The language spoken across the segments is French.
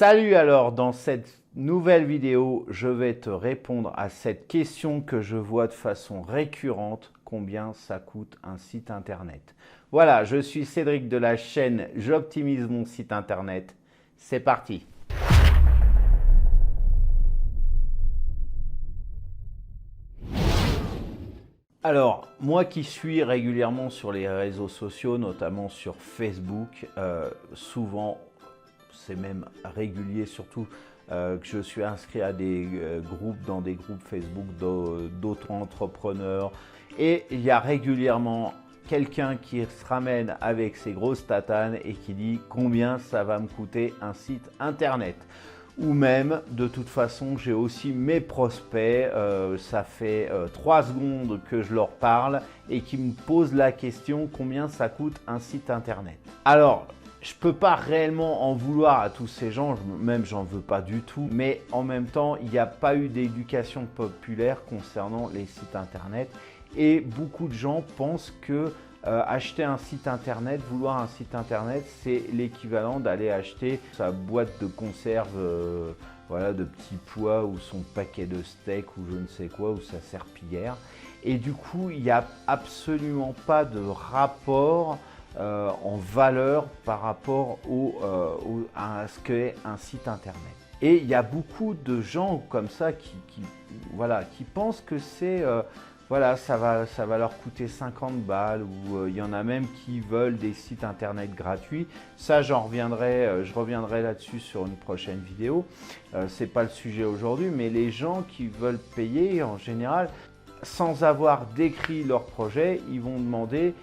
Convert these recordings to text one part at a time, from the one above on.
Salut, alors dans cette nouvelle vidéo, je vais te répondre à cette question que je vois de façon récurrente: combien ça coûte un site internet? Voilà, je suis Cédric de la chaîne J'optimise mon site internet. C'est parti! Alors, moi qui suis régulièrement sur les réseaux sociaux, notamment sur Facebook, souvent, c'est même régulier surtout, que je suis inscrit à des groupes, dans des groupes Facebook d'auto-entrepreneurs, et il y a régulièrement quelqu'un qui se ramène avec ses grosses tatanes et qui dit combien ça va me coûter un site internet. Ou même, de toute façon, j'ai aussi mes prospects, ça fait 3 secondes que je leur parle et qui me posent la question combien ça coûte un site internet. Alors, je ne peux pas réellement en vouloir à tous ces gens, même j'en veux pas du tout, mais en même temps, il n'y a pas eu d'éducation populaire concernant les sites internet et beaucoup de gens pensent que acheter un site internet, vouloir un site internet, c'est l'équivalent d'aller acheter sa boîte de conserve, voilà, de petits pois ou son paquet de steak ou je ne sais quoi, ou sa serpillière. Et du coup, il n'y a absolument pas de rapport en valeur par rapport à ce qu'est un site internet. Et il y a beaucoup de gens comme ça qui pensent que c'est voilà, ça va leur coûter 50 balles, ou il y en a même qui veulent des sites internet gratuits. Ça, je reviendrai là-dessus sur une prochaine vidéo. C'est pas le sujet aujourd'hui, mais les gens qui veulent payer, en général, sans avoir décrit leur projet, ils vont demander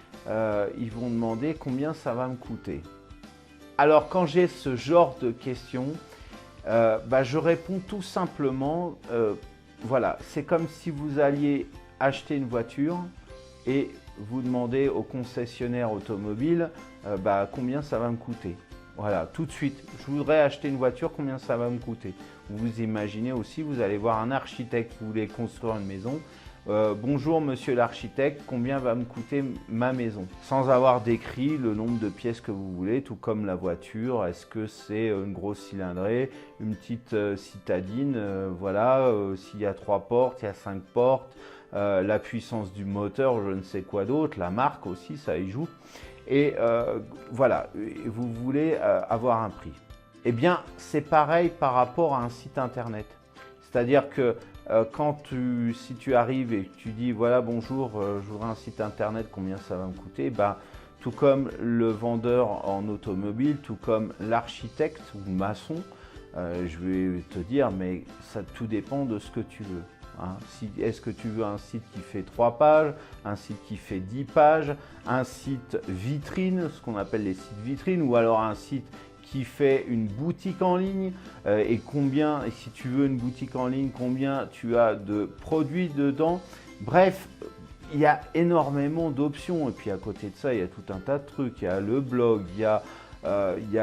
combien ça va me coûter. Alors, quand j'ai ce genre de questions, je réponds tout simplement, voilà, c'est comme si vous alliez acheter une voiture et vous demandez au concessionnaire automobile combien ça va me coûter. Voilà, tout de suite, je voudrais acheter une voiture, combien ça va me coûter? Vous imaginez aussi, vous allez voir un architecte, vous voulez construire une maison. Bonjour monsieur l'architecte, combien va me coûter ma maison? Sans avoir décrit le nombre de pièces que vous voulez, tout comme la voiture. Est-ce que c'est une grosse cylindrée, une petite citadine, voilà, s'il y a 3 portes, il y a 5 portes, la puissance du moteur, je ne sais quoi d'autre, la marque aussi, ça y joue. Et voilà, vous voulez avoir un prix. Eh bien, c'est pareil par rapport à un site internet. C'est-à-dire que si tu arrives et que tu dis voilà, bonjour, je voudrais un site internet, combien ça va me coûter, tout comme le vendeur en automobile, tout comme l'architecte ou le maçon, je vais te dire, mais ça tout dépend de ce que tu veux. Hein. Est-ce que tu veux un site qui fait 3 pages, un site qui fait 10 pages, un site vitrine, ce qu'on appelle les sites vitrines, ou alors un site qui fait une boutique en ligne, et si tu veux une boutique en ligne, combien tu as de produits dedans. Bref, il y a énormément d'options. Et puis à côté de ça, il y a tout un tas de trucs. Il y a le blog, il y a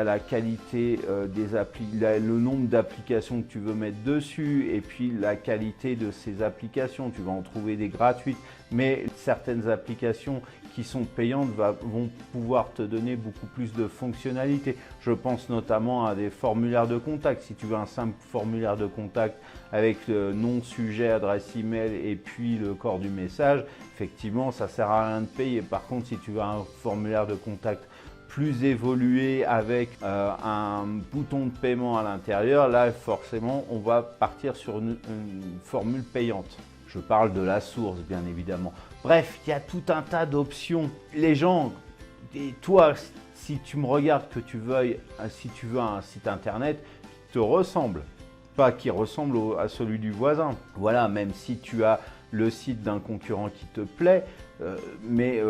la qualité des applis, le nombre d'applications que tu veux mettre dessus, et puis la qualité de ces applications. Tu vas en trouver des gratuites, mais certaines applications qui sont payantes vont pouvoir te donner beaucoup plus de fonctionnalités. Je pense notamment à des formulaires de contact. Si tu veux un simple formulaire de contact avec le nom, sujet, adresse email et puis le corps du message, effectivement, ça ne sert à rien de payer. Par contre, si tu veux un formulaire de contact plus évolué avec un bouton de paiement à l'intérieur, là forcément on va partir sur une formule payante. Je parle de la source, bien évidemment. Bref, il y a tout un tas d'options. Les gens, et toi, si tu me regardes, si tu veux un site internet qui te ressemble, pas qui ressemble à celui du voisin. Voilà, même si tu as le site d'un concurrent qui te plaît, mais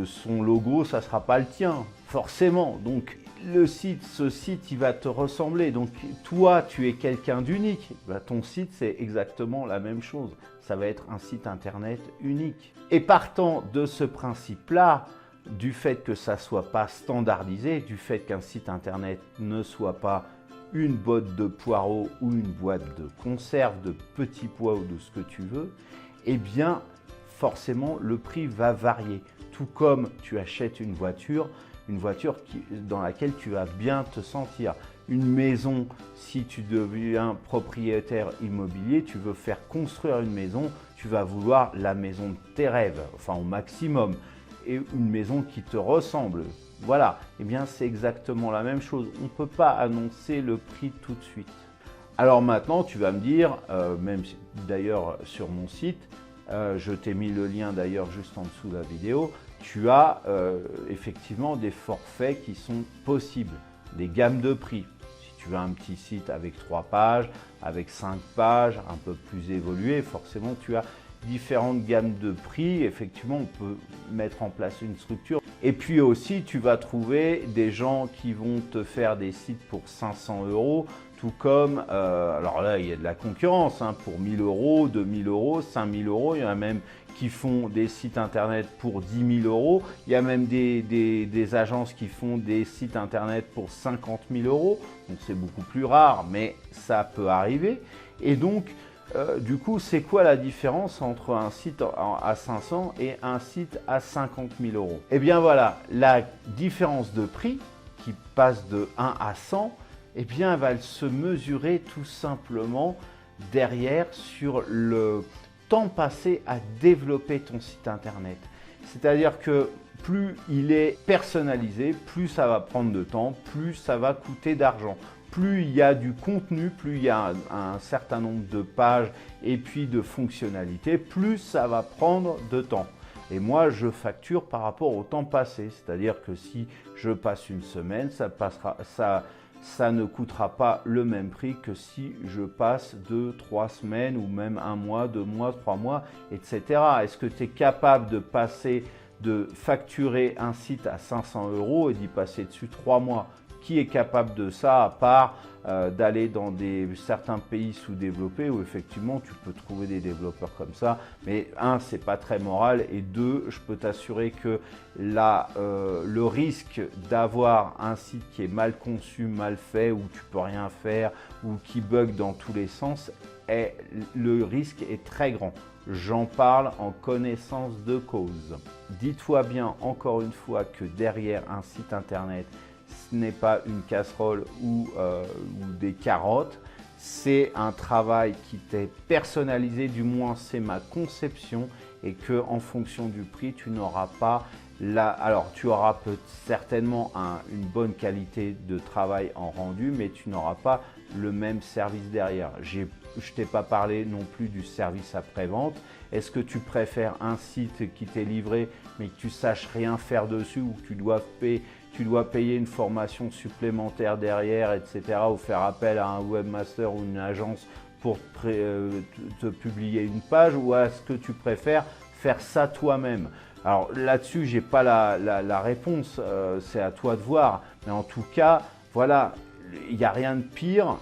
son logo, ça ne sera pas le tien, forcément. Donc, ce site, il va te ressembler. Donc, toi, tu es quelqu'un d'unique. Ton site, c'est exactement la même chose. Ça va être un site internet unique. Et partant de ce principe-là, du fait que ça ne soit pas standardisé, du fait qu'un site internet ne soit pas une boîte de poireaux ou une boîte de conserve, de petits pois ou de ce que tu veux, eh bien, forcément, le prix va varier. Tout comme tu achètes une voiture dans laquelle tu vas bien te sentir. une maison, si tu deviens propriétaire immobilier, tu veux faire construire une maison, tu vas vouloir la maison de tes rêves, enfin au maximum, et une maison qui te ressemble. Voilà, et bien c'est exactement la même chose. On ne peut pas annoncer le prix tout de suite. Alors maintenant, tu vas me dire, même d'ailleurs sur mon site, je t'ai mis le lien d'ailleurs juste en dessous de la vidéo, tu as effectivement des forfaits qui sont possibles, des gammes de prix. Si tu veux un petit site avec 3 pages, avec 5 pages, un peu plus évolué, forcément tu as différentes gammes de prix. Effectivement, on peut mettre en place une structure. Et puis aussi, tu vas trouver des gens qui vont te faire des sites pour 500 €, tout comme, alors là, il y a de la concurrence, hein, pour 1000 €, 2000 €, 5000 €. Il y en a même qui font des sites internet pour 10 000 €. Il y a même des agences qui font des sites internet pour 50 000 €. Donc c'est beaucoup plus rare, mais ça peut arriver. Et donc, du coup, c'est quoi la différence entre un site à 500 et un site à 50 000 €? Eh bien voilà, la différence de prix qui passe de 1 à 100, eh bien, elle va se mesurer tout simplement derrière sur le temps passé à développer ton site internet. C'est-à-dire que plus il est personnalisé, plus ça va prendre de temps, plus ça va coûter d'argent. Plus il y a du contenu, plus il y a un certain nombre de pages et puis de fonctionnalités, plus ça va prendre de temps. Et moi, je facture par rapport au temps passé. C'est-à-dire que si je passe une semaine, ça ne coûtera pas le même prix que si je passe 2, 3 semaines ou même 1 mois, 2 mois, 3 mois, etc. Est-ce que tu es capable de facturer un site à 500 € et d'y passer dessus 3 mois? Qui est capable de ça, à part d'aller dans certains pays sous-développés où effectivement tu peux trouver des développeurs comme ça. Mais un, c'est pas très moral, et deux, je peux t'assurer que le risque d'avoir un site qui est mal conçu, mal fait, où tu peux rien faire, ou qui bug dans tous les sens, le risque est très grand. J'en parle en connaissance de cause. Dis-toi bien encore une fois que derrière un site internet, ce n'est pas une casserole ou des carottes, c'est un travail qui t'est personnalisé, du moins c'est ma conception, et que en fonction du prix, tu n'auras pas alors tu auras certainement une bonne qualité de travail en rendu, mais tu n'auras pas le même service derrière. Je ne t'ai pas parlé non plus du service après-vente. Est-ce que tu préfères un site qui t'est livré mais que tu saches rien faire dessus, ou que tu dois payer une formation supplémentaire derrière, etc., ou faire appel à un webmaster ou une agence pour te publier une page, ou est-ce que tu préfères faire ça toi-même? Alors là-dessus, je n'ai pas la réponse, c'est à toi de voir. Mais en tout cas, voilà, il n'y a rien de pire,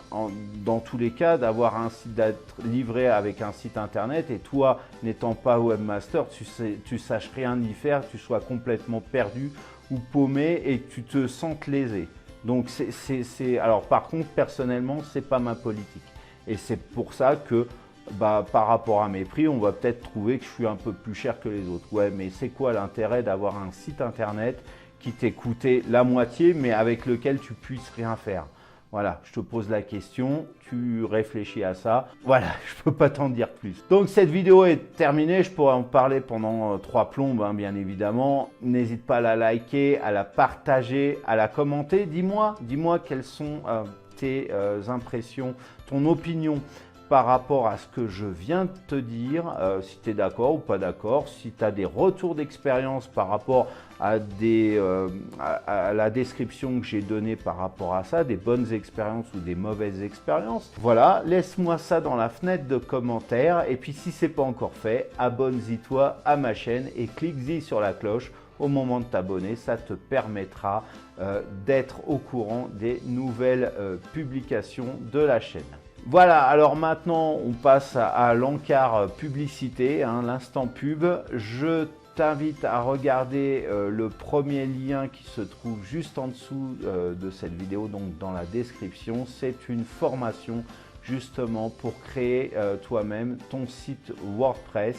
dans tous les cas, d'avoir un site, d'être livré avec un site internet, et toi, n'étant pas webmaster, tu saches rien y faire, tu sois complètement perdu ou paumé et que tu te sentes lésé. Donc alors par contre, personnellement, c'est pas ma politique. Et c'est pour ça que par rapport à mes prix, on va peut-être trouver que je suis un peu plus cher que les autres. Ouais, mais c'est quoi l'intérêt d'avoir un site internet qui t'ait coûté la moitié, mais avec lequel tu puisses rien faire? Voilà, je te pose la question, tu réfléchis à ça. Voilà, je peux pas t'en dire plus. Donc cette vidéo est terminée, je pourrais en parler pendant 3 plombes, hein, bien évidemment. N'hésite pas à la liker, à la partager, à la commenter. Dis-moi quelles sont tes impressions, ton opinion par rapport à ce que je viens de te dire, si tu es d'accord ou pas d'accord, si tu as des retours d'expérience par rapport à la description que j'ai donnée par rapport à ça, des bonnes expériences ou des mauvaises expériences. Voilà, laisse-moi ça dans la fenêtre de commentaires, et puis si ce n'est pas encore fait, abonne-toi à ma chaîne et clique-y sur la cloche au moment de t'abonner. Ça te permettra d'être au courant des nouvelles publications de la chaîne. Voilà, alors maintenant on passe à l'encart publicité, hein, l'instant pub. Je t'invite à regarder le premier lien qui se trouve juste en dessous de cette vidéo, donc dans la description. C'est une formation justement pour créer toi-même ton site WordPress.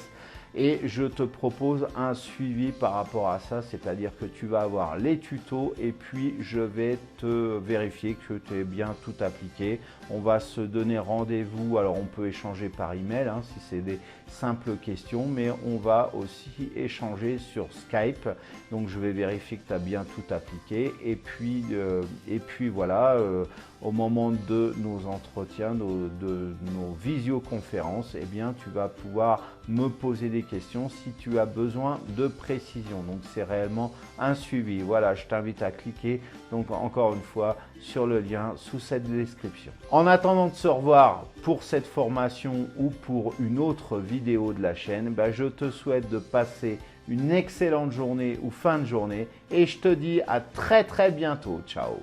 et je te propose un suivi par rapport à ça, c'est-à-dire que tu vas avoir les tutos et puis je vais te vérifier que tu es bien tout appliqué. On va se donner rendez-vous, alors on peut échanger par email hein, si c'est des simples questions, mais on va aussi échanger sur Skype. Donc je vais vérifier que tu as bien tout appliqué et puis voilà, au moment de nos entretiens, de nos visioconférences, eh bien tu vas pouvoir me poser des questions si tu as besoin de précision. Donc c'est réellement un suivi. Voilà, je t'invite à cliquer donc encore une fois sur le lien sous cette description. En attendant de se revoir pour cette formation ou pour une autre vidéo de la chaîne, je te souhaite de passer une excellente journée ou fin de journée et je te dis à très bientôt. Ciao.